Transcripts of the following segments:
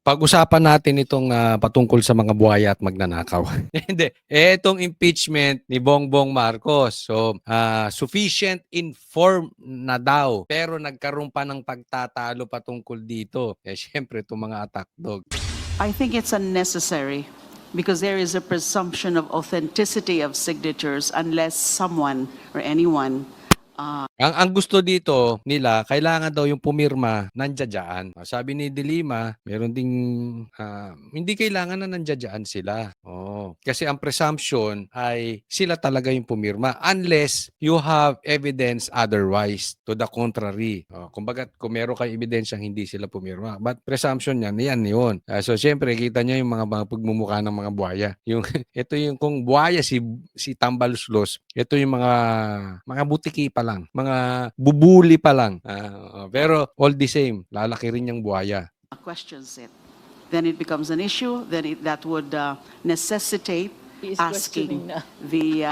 Pag-usapan natin itong patungkol sa mga buhaya at magnanakaw. Hindi. Itong impeachment ni Bongbong Marcos. So, sufficient informed na daw. Pero nagkaroon pa ng pagtatalo patungkol dito. Siyempre, itong mga attack dog. I think it's unnecessary because there is a presumption of authenticity of signatures unless someone or anyone Ang gusto dito nila, kailangan daw yung pumirma nandiyadyaan. Sabi ni De Lima, meron ding hindi kailangan na nandiyadyaan sila. Kasi ang presumption ay sila talaga yung pumirma unless you have evidence otherwise to the contrary. Kumbaga, kung meron kayong ebidensyang hindi sila pumirma. But presumption yan yun. So, syempre, kita nyo yung mga pagmumukha ng mga buhaya. Ito yung kung buhaya si Tambaluslos, ito yung mga butiki pa lang, mga bubuli pa lang. Pero all the same, lalaki rin yung buhaya. questions it. Then it becomes an issue, then that would necessitate asking the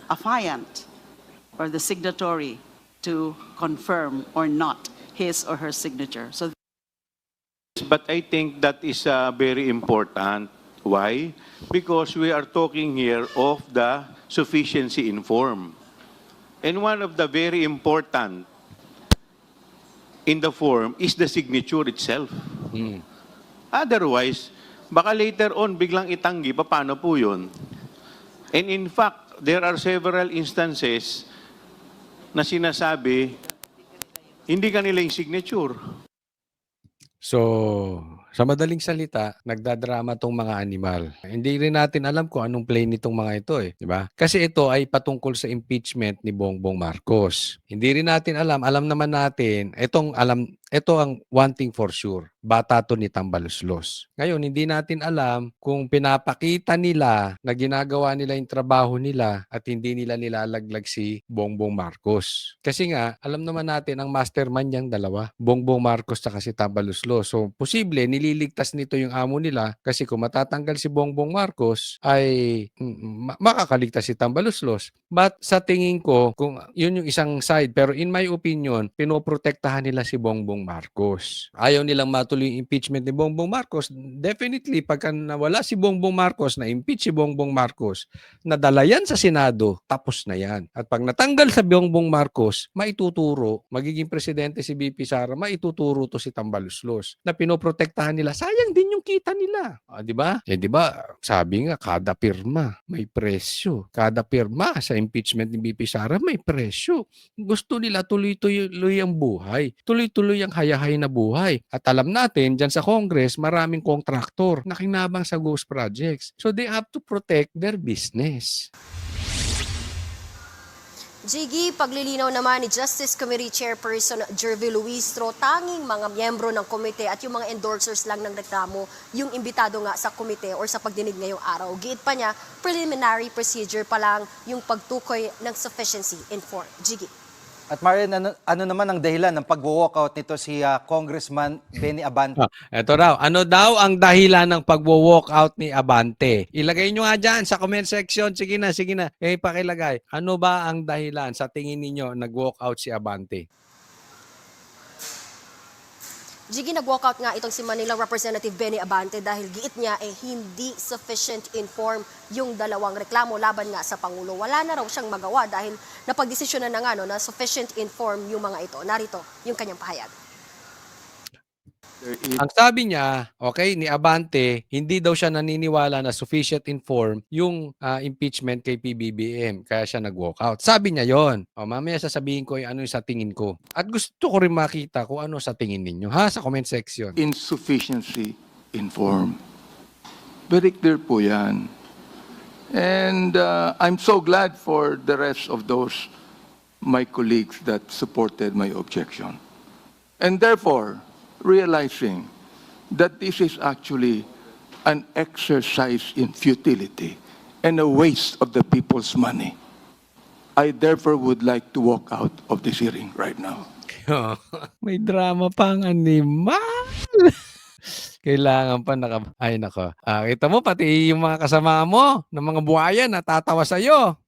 affiant or the signatory to confirm or not his or her signature. So, but I think that is very important. Why? Because we are talking here of the sufficiency in form. And one of the very important in the form is the signature itself. Otherwise, baka later on biglang itanggi, paano po yun? And in fact, there are several instances na sinasabi, hindi kanila yung signature. So, sa madaling salita, nagdadrama tong mga animal. Hindi rin natin alam kung anong play nitong mga ito di ba? Kasi ito ay patungkol sa impeachment ni Bongbong Marcos. Hindi rin natin alam naman natin, ito ang one thing for sure. Bata to ni Tambaluslos. Ngayon, hindi natin alam kung pinapakita nila na ginagawa nila yung trabaho nila at hindi nila nilalaglag si Bongbong Marcos. Kasi nga, alam naman natin ang mastermind niyang dalawa, Bongbong Marcos at si Tambaluslos. So, posible nililigtas nito yung amo nila kasi kung matatanggal si Bongbong Marcos ay makakaligtas si Tambaluslos. But sa tingin ko, kung yun yung isang side, pero in my opinion, pinoprotektahan nila si Bongbong Marcos. Ayaw nilang matuloy yung impeachment ni Bongbong Marcos. Definitely, pagka nawala si Bongbong Marcos, na-impeach si Bongbong Marcos, nadala yan sa Senado, tapos na yan. At pag natanggal sa Bongbong Marcos, maituturo, magiging presidente si BP Sara, maituturo to si Tambaluslos na pinoprotektahan nila. Sayang din yung kita nila. Di ba? Di ba, sabi nga, kada pirma may presyo. Kada pirma sa impeachment ni BP Sara may presyo. Gusto nila tuloy-tuloy ang buhay. Tuloy-tuloy ang hayahay na buhay. At alam natin, dyan sa Congress, maraming kontraktor na kinabang sa ghost projects. So they have to protect their business. Jiggy, paglilinaw naman ni Justice Committee Chairperson Jervy Luistro, tanging mga miyembro ng komite at yung mga endorsers lang ng reklamo yung imbitado nga sa komite or sa pagdinig ngayong araw. Giit pa niya, preliminary procedure pa lang yung pagtukoy ng sufficiency in form. Jiggy. At Marian, ano naman ang dahilan ng pag-walkout nito si Congressman Benny Abante? Ito raw. Ano daw ang dahilan ng pag-walkout ni Abante? Ilagay nyo nga dyan sa comment section. Sige na. Pakilagay. Ano ba ang dahilan sa tingin ninyo nag-walkout si Abante? Jiggy, nag-walkout nga itong si Manila Representative Benny Abante dahil giit niya hindi sufficient inform yung dalawang reklamo laban nga sa Pangulo. Wala na raw siyang magawa dahil napagdesisyonan na nga na sufficient inform yung mga ito. Narito yung kanyang pahayag. Ang sabi niya, ni Abante, hindi daw siya naniniwala na sufficient inform yung impeachment kay PBBM. Kaya siya nag-walkout. Sabi niya yon. Mamaya sasabihin ko ano yung sa tingin ko. At gusto ko rin makita kung ano sa tingin ninyo. Sa comment section. Insufficiency in form. Very clear po yan. And I'm so glad for the rest of those my colleagues that supported my objection. And therefore, realizing that this is actually an exercise in futility and a waste of the people's money, I therefore would like to walk out of this hearing right now. May drama pang animal. Kailangan pa ay nako. Kita mo pati yung mga kasama mo ng mga buhaya natatawa sa'yo.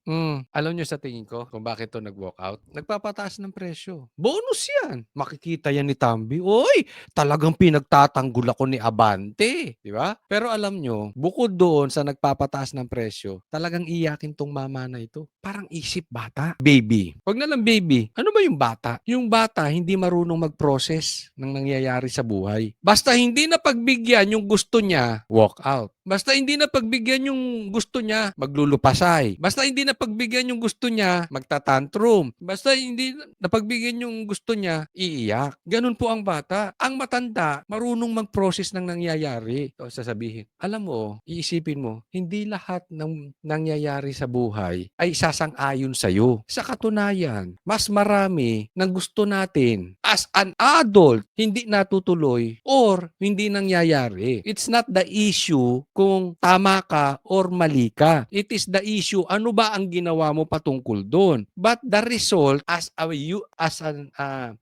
Alam niyo sa tingin ko kung bakit 'to nag-walk out? Nagpapataas ng presyo. Bonus 'yan. Makikita 'yan ni Tambi. Uy, talagang pinagtatanggol ako ni Abante, 'di ba? Pero alam niyo, bukod doon sa nagpapataas ng presyo, talagang iyakin 'tong mama na ito. Parang isip bata. Baby. Wag na lang baby. Ano ba yung bata? Yung bata hindi marunong mag-process ng nangyayari sa buhay. Basta hindi na pagbigyan yung gusto niya, walk out. Basta hindi na pagbigyan yung gusto niya, maglulupasay. Basta hindi na pagbigyan yung gusto niya, magtatantrum. Basta hindi na pagbigyan yung gusto niya, iiyak. Ganun po ang bata. Ang matanda, marunong mag-process ng nangyayari. O sasabihin, alam mo, iisipin mo, hindi lahat ng nangyayari sa buhay ay sasang-ayon sa'yo. Sa katunayan, mas marami ng gusto natin as an adult, hindi natutuloy or hindi nangyayari. It's not the issue kung tama ka or mali ka. It is the issue, ano ba ang ginawa mo patungkol doon? But the result, as an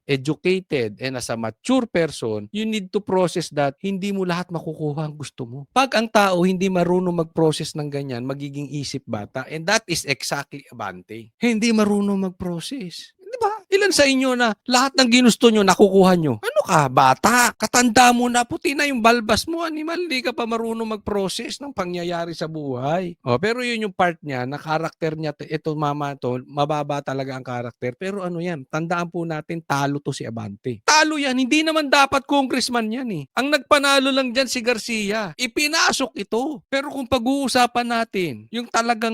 educated and as a mature person, you need to process that hindi mo lahat makukuha ang gusto mo. Pag ang tao hindi marunong mag-process ng ganyan, magiging isip bata. And that is exactly Abante. Hindi marunong mag-process. Di ba? Ilan sa inyo na lahat ng ginusto nyo, nakukuha nyo? Ano ka, bata? Katanda mo na, puti na yung balbas mo, animal. Hindi ka pa marunong mag-process ng pangyayari sa buhay. Pero yun yung part niya, na karakter niya, ito mama to, mababa talaga ang karakter. Pero ano yan, tandaan po natin, talo to si Abante. Talo yan, hindi naman dapat congressman yan eh. Ang nagpanalo lang dyan si Garcia. Ipinasok ito. Pero kung pag-uusapan natin, yung talagang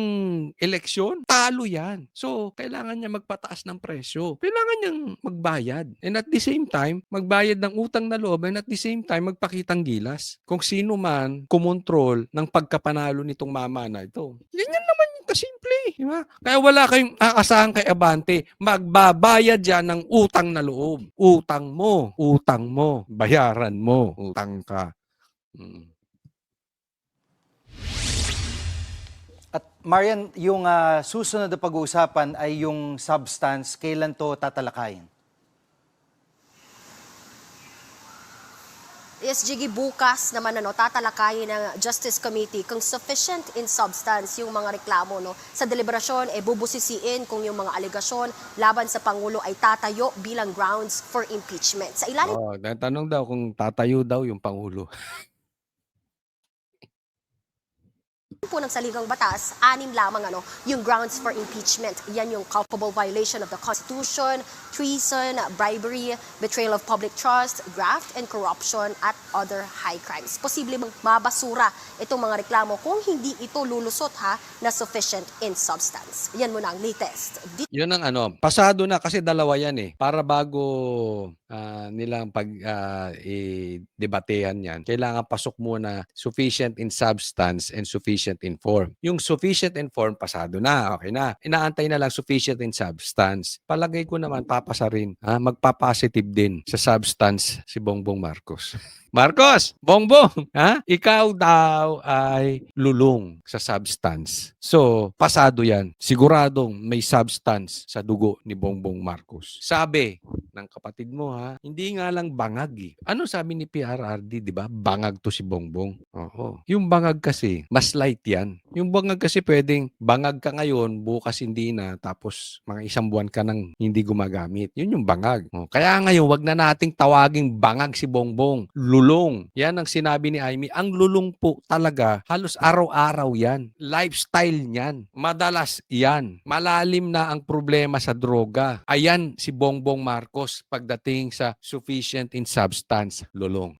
eleksyon, talo yan. So, kailangan niya magpataas ng presyo. Kailangan niyang magbayad. And at the same time, magbayad ng utang na loob and at the same time, magpakitang gilas. Kung sino man kumontrol ng pagkapanalo nitong mama na ito. Ganyan naman yung kasimple. Di ba? Kaya wala kayong aasahan kay Abante. Magbabayad yan ng utang na loob. Utang mo, bayaran mo, utang ka. At Marian, yung susunod na pag-uusapan ay yung substance, kailan to tatalakayin? Yes, Jiggy, bukas naman tatalakayin ng Justice Committee kung sufficient in substance yung mga reklamo. Sa deliberasyon, bubusisiin kung yung mga alegasyon laban sa Pangulo ay tatayo bilang grounds for impeachment. Sa ilalim Tanong daw kung tatayo daw yung Pangulo. po ng saligang batas, 6 lamang yung grounds for impeachment. Yan yung culpable violation of the Constitution, treason, bribery, betrayal of public trust, graft and corruption, at other high crimes. Posible bang mabasura itong mga reklamo kung hindi ito lulusot na sufficient in substance. Yan muna ang latest. Yun ang pasado na kasi dalawa yan eh. Para bago nilang i-debatehan yan, kailangan pasok muna sufficient in substance and sufficient in form. Yung sufficient in form, pasado na, okay na. Inaantay na lang sufficient in substance. Palagay ko naman, papasa rin. Magpa-positive din sa substance si Bongbong Marcos. Marcos, Bongbong, ikaw daw ay lulong sa substance. So, pasado yan. Siguradong may substance sa dugo ni Bongbong Marcos. Sabi ng kapatid mo, hindi nga lang bangag eh. Ano sabi ni PRRD, di ba? Bangag to si Bongbong. Oo. Yung bangag kasi, mas light yan. Yung bangag kasi pwedeng bangag ka ngayon, bukas hindi na, tapos mga 1 buwan ka nang hindi gumagamit. Yun yung bangag. Kaya ngayon, wag na nating tawaging bangag si Bongbong. Lulong. Yan ang sinabi ni Amy. Ang lulong po talaga, halos araw-araw yan. Lifestyle niyan. Madalas yan. Malalim na ang problema sa droga. Ayan si Bongbong Marcos pagdating sa sufficient in substance, lulong.